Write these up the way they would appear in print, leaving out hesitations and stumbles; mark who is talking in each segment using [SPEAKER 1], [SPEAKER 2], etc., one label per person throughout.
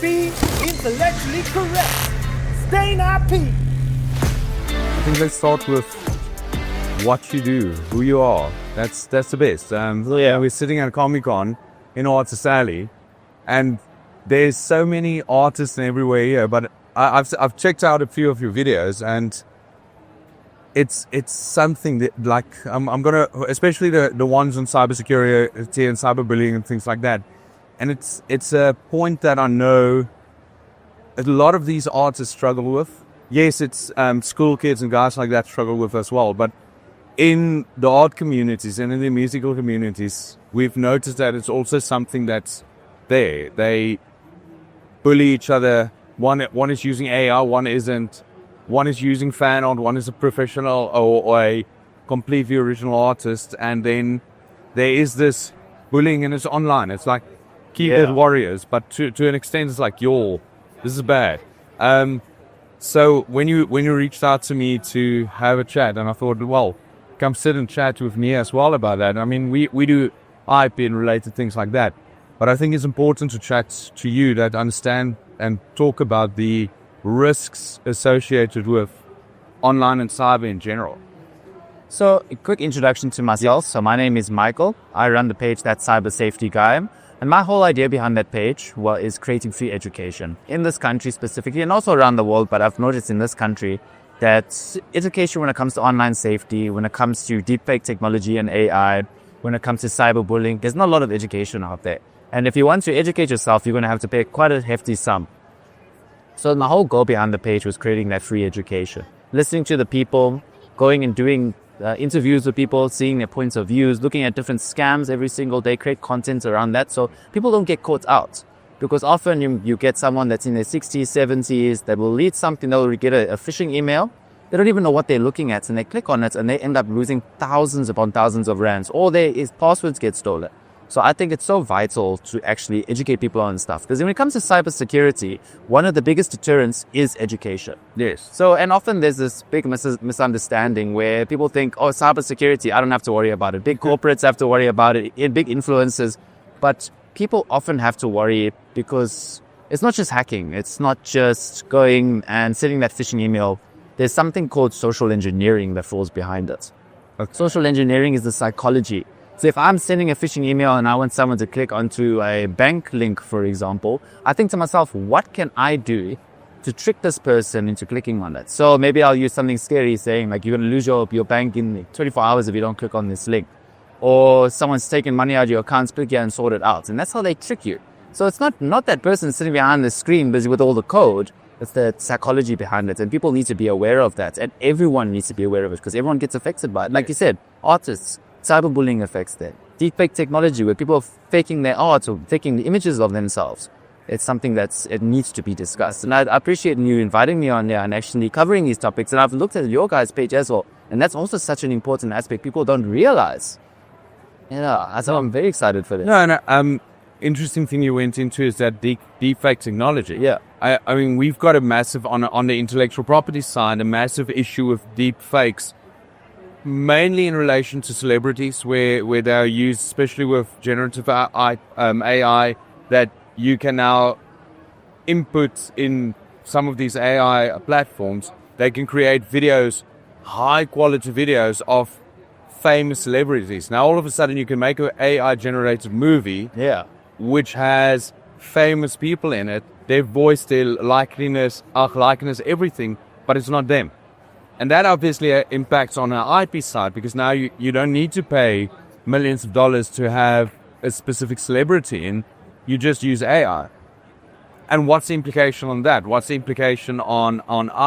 [SPEAKER 1] Be intellectually correct. Stain IP.
[SPEAKER 2] I think let's start with what you do, who you are. That's the best. We're sitting at Comic-Con in Artist Alley, and there's so many artists everywhere here. But I've checked out a few of your videos, and it's something that, like, I'm gonna, especially the ones on cybersecurity and cyberbullying and things like that. And it's a point that I know a lot of these artists struggle with. Yes, it's school kids and guys like that struggle with as well. But in the art communities and in the musical communities, we've noticed that it's also something that's there. They bully each other. One is using AI, one isn't. One is using fan art, one is a professional or a completely original artist. And then there is this bullying, and it's online. It's like keyboard warriors, but to an extent, it's like, this is bad. So when you reached out to me to have a chat, and I thought, well, come sit and chat with me as well about that. I mean, we do IP and related things like that, but I think it's important to chat to you that understand and talk about the risks associated with online and cyber in general.
[SPEAKER 3] So a quick introduction to myself. So my name is Michael. I run the page That Cyber Safety Guy. And my whole idea behind that page is creating free education in this country specifically, and also around the world. But I've noticed in this country that education when it comes to online safety, when it comes to deepfake technology and AI, when it comes to cyberbullying, there's not a lot of education out there. And if you want to educate yourself, you're going to have to pay quite a hefty sum. So my whole goal behind the page was creating that free education, listening to the people, going and doing interviews with people, seeing their points of views, looking at different scams every single day, create content around that so people don't get caught out. Because often you get someone that's in their 60s, 70s that will lead something, they'll get a phishing email. They don't even know what they're looking at, and they click on it and they end up losing thousands upon thousands of rands, or their passwords get stolen. So I think it's so vital to actually educate people on stuff. Because when it comes to cybersecurity, one of the biggest deterrents is education.
[SPEAKER 2] Yes.
[SPEAKER 3] So, and often there's this big misunderstanding where people think, oh, cybersecurity, I don't have to worry about it. Big corporates have to worry about it, big influencers. But people often have to worry because it's not just hacking. It's not just going and sending that phishing email. There's something called social engineering that falls behind it.
[SPEAKER 2] Okay.
[SPEAKER 3] Social engineering is the psychology. So if I'm sending a phishing email and I want someone to click onto a bank link, for example, I think to myself, what can I do to trick this person into clicking on it? So maybe I'll use something scary saying like, you're going to lose your bank in 24 hours if you don't click on this link. Or someone's taking money out of your accounts, click here and sort it out. And that's how they trick you. So it's not that person sitting behind the screen busy with all the code. It's the psychology behind it. And people need to be aware of that. And everyone needs to be aware of it because everyone gets affected by it. Like you said, artists, cyberbullying affects them. Deepfake technology, where people are faking their art or faking the images of themselves. It's something it needs to be discussed. And I appreciate you inviting me on there and actually covering these topics. And I've looked at your guys' page as well. And that's also such an important aspect people don't realize. So I'm very excited for this.
[SPEAKER 2] No, interesting thing you went into is that deepfake technology.
[SPEAKER 3] Yeah.
[SPEAKER 2] I mean, we've got a massive, on the intellectual property side, a massive issue with deepfakes. Mainly in relation to celebrities, where they are used, especially with generative AI, that you can now input in some of these AI platforms. They can create videos, high quality videos of famous celebrities. Now, all of a sudden, you can make an AI generated movie, which has famous people in it, their voice, their likeness, everything, but it's not them. And that obviously impacts on our IP side, because now you don't need to pay millions of dollars to have a specific celebrity in. You just use AI. And what's the implication on that? What's the implication on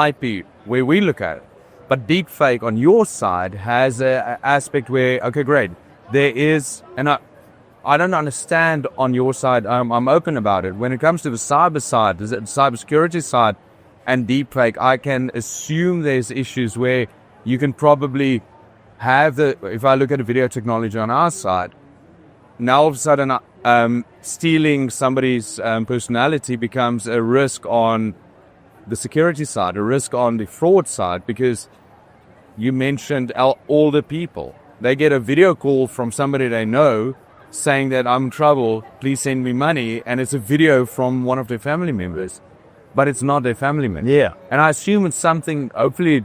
[SPEAKER 2] IP, where we look at it? But deepfake on your side has an aspect where, okay, great. There is, and I don't understand on your side, I'm open about it. When it comes to the cyber side, the cybersecurity side, and deepfake, I can assume there's issues where you can probably have if I look at a video technology on our side, now all of a sudden stealing somebody's personality becomes a risk on the security side, a risk on the fraud side, because you mentioned older people. They get a video call from somebody they know saying that I'm in trouble, please send me money, and it's a video from one of their family members, but it's not their family member.
[SPEAKER 3] Yeah.
[SPEAKER 2] And I assume it's something, hopefully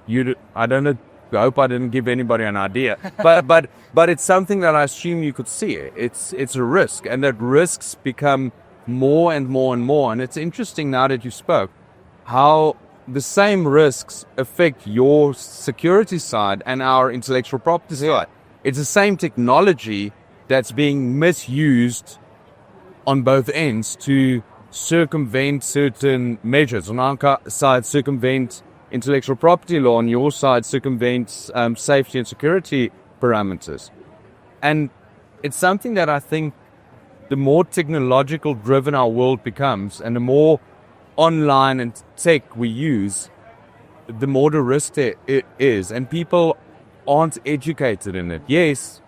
[SPEAKER 2] I don't know, I hope I didn't give anybody an idea, but it's something that I assume you could see. It's a risk, and that risks become more and more and more. And it's interesting now that you spoke, how the same risks affect your security side and our intellectual property side. It's the same technology that's being misused on both ends to circumvent certain measures. On our side, circumvent intellectual property law, on your side, circumvent safety and security parameters. And it's something that I think the more technological driven our world becomes and the more online and tech we use, the more the risk there is. And people aren't educated in it. Yes,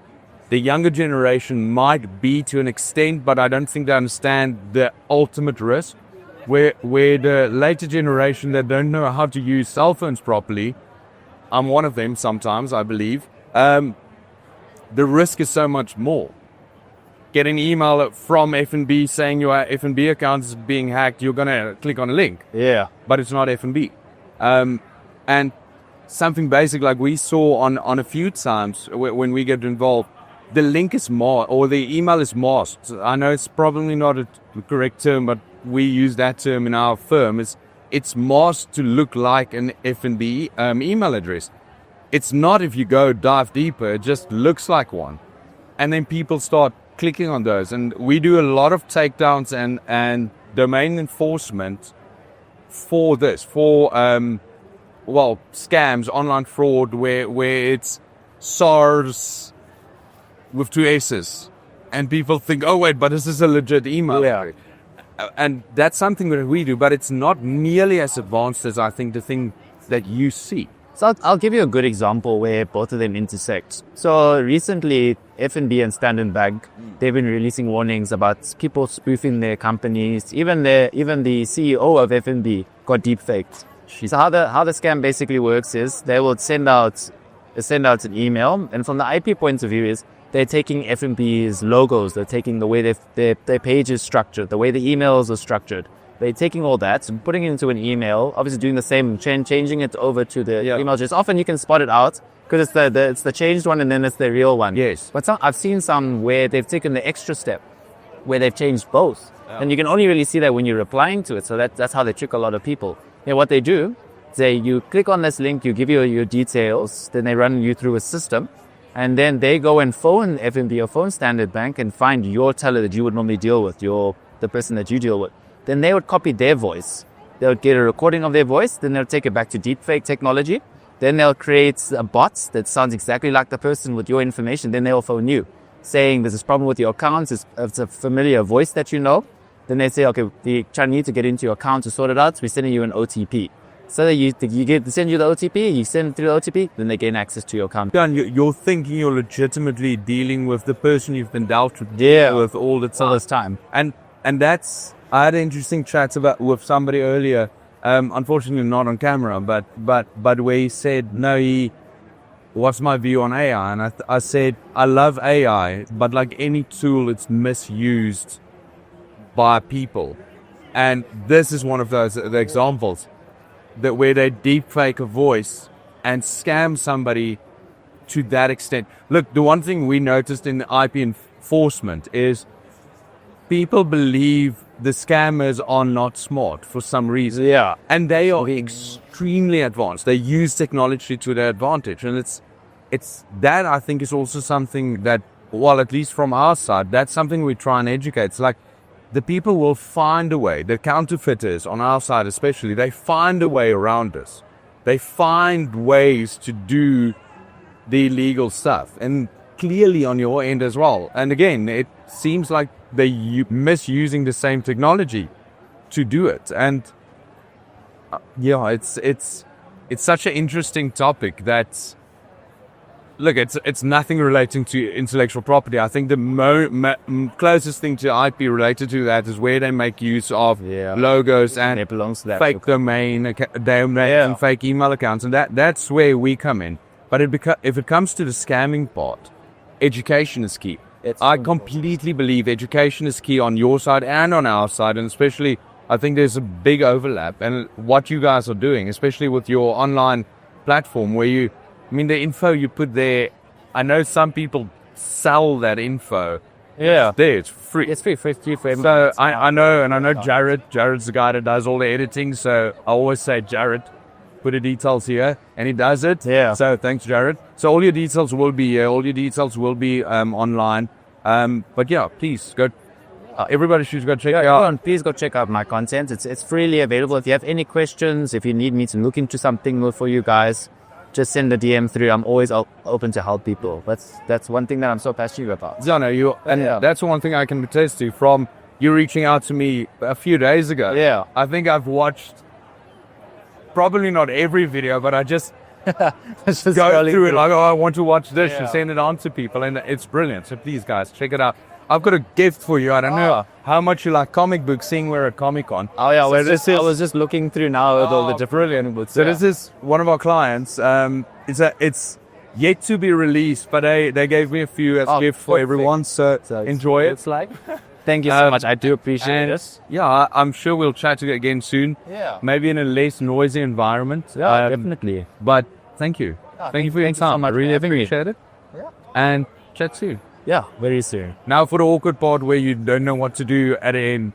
[SPEAKER 2] the younger generation might be to an extent, but I don't think they understand the ultimate risk. Where the later generation that don't know how to use cell phones properly, I'm one of them sometimes, I believe, the risk is so much more. Get an email from F&B saying your F&B account is being hacked, you're going to click on a link.
[SPEAKER 3] Yeah.
[SPEAKER 2] But it's not F&B. And something basic like we saw on a few times when we get involved, the link is masked, or the email is masked. I know it's probably not a correct term, but we use that term in our firm. It's masked to look like an F&B email address. It's not. If you go dive deeper, it just looks like one. And then people start clicking on those. And we do a lot of takedowns and domain enforcement for this, for scams, online fraud, where it's SARS with 2 S's. And people think, oh wait, but this is a legit email.
[SPEAKER 3] Yeah.
[SPEAKER 2] And that's something that we do, but it's not nearly as advanced as I think the thing that you see.
[SPEAKER 3] So I'll give you a good example where both of them intersect. So recently, F&B and Standard Bank, they've been releasing warnings about people spoofing their companies. Even the CEO of F&B got deepfaked. So how the scam basically works is they will send out an email, and from the IP point of view is they're taking F&B's logos, they're taking the way their page is structured, the way the emails are structured. They're taking all that and putting it into an email, obviously doing the same, changing it over to the email address. Often you can spot it out because it's the changed one and then it's the real one.
[SPEAKER 2] Yes.
[SPEAKER 3] But I've seen some where they've taken the extra step, where they've changed both. Yeah. And you can only really see that when you're replying to it. So that's how they trick a lot of people. What they do, you click on this link, you give your details, then they run you through a system. And then they go and phone F&B or phone Standard Bank and find your teller that you would normally deal with, the person that you deal with. Then they would copy their voice. They would get a recording of their voice. Then they'll take it back to deepfake technology. Then they'll create a bot that sounds exactly like the person with your information. Then they'll phone you saying there's this problem with your account. It's a familiar voice that you know. Then they say, okay, they're trying to get into your account to sort it out. So we're sending you an OTP. So they send you the OTP, you send it through the OTP, then they gain access to your account.
[SPEAKER 2] You're thinking you're legitimately dealing with the person you've been dealt with all the time.
[SPEAKER 3] All this time.
[SPEAKER 2] And that's, I had an interesting chat with somebody earlier, unfortunately not on camera, but where he said, what's my view on AI? And I said, I love AI, but like any tool, it's misused by people. And this is one of the examples. That where they deepfake a voice and scam somebody to that extent. Look, the one thing we noticed in the IP enforcement is people believe the scammers are not smart for some reason.
[SPEAKER 3] Yeah.
[SPEAKER 2] And they are extremely advanced. They use technology to their advantage. And it's that I think is also something that, well, at least from our side, that's something we try and educate. It's like, the people will find a way, the counterfeiters on our side especially, they find a way around us. They find ways to do the illegal stuff. And clearly on your end as well. And again, it seems like they're misusing the same technology to do it. And it's such an interesting topic that, look, it's nothing relating to intellectual property. I think the closest thing to IP related to that is where they make use of logos and
[SPEAKER 3] it belongs to that
[SPEAKER 2] fake domain and fake email accounts, and that's where we come in. But if it comes to the scamming part, education is key. I completely believe education is key on your side and on our side, and especially I think there's a big overlap. And what you guys are doing, especially with your online platform, where the info you put there, I know some people sell that info.
[SPEAKER 3] Yeah.
[SPEAKER 2] There, it's free.
[SPEAKER 3] It's free for everyone.
[SPEAKER 2] So I know Jared. Jared's the guy that does all the editing. So I always say, Jared, put the details here, and he does it.
[SPEAKER 3] Yeah.
[SPEAKER 2] So thanks, Jared. So all your details will be here. All your details will be online. But yeah, please go. Everybody should go check it out.
[SPEAKER 3] Please go check out my content. It's freely available. If you have any questions, if you need me to look into something for you guys, just send a DM through. I'm always open to help people. That's one thing that I'm so passionate about.
[SPEAKER 2] Zano, that's one thing I can attest to from you reaching out to me a few days ago.
[SPEAKER 3] Yeah.
[SPEAKER 2] I think I've watched probably not every video, but I just go through it like, I want to watch this and send it on to people, and it's brilliant. So please, guys, check it out. I've got a gift for you. I don't know how much you like comic books, seeing we're at Comic-Con.
[SPEAKER 3] Oh yeah, I was just looking through now with all the different books.
[SPEAKER 2] So this is one of our clients. It's yet to be released, but they gave me a few as a gift for everyone. So enjoy it.
[SPEAKER 3] It's like, thank you so much. I do appreciate it.
[SPEAKER 2] Yeah, I'm sure we'll chat again soon.
[SPEAKER 3] Yeah.
[SPEAKER 2] Maybe in a less noisy environment.
[SPEAKER 3] Yeah, definitely.
[SPEAKER 2] But thank you. Thank you for your time. I really appreciate it.
[SPEAKER 3] Yeah.
[SPEAKER 2] And chat soon.
[SPEAKER 3] Yeah, very soon.
[SPEAKER 2] Now for the awkward part where you don't know what to do at the end.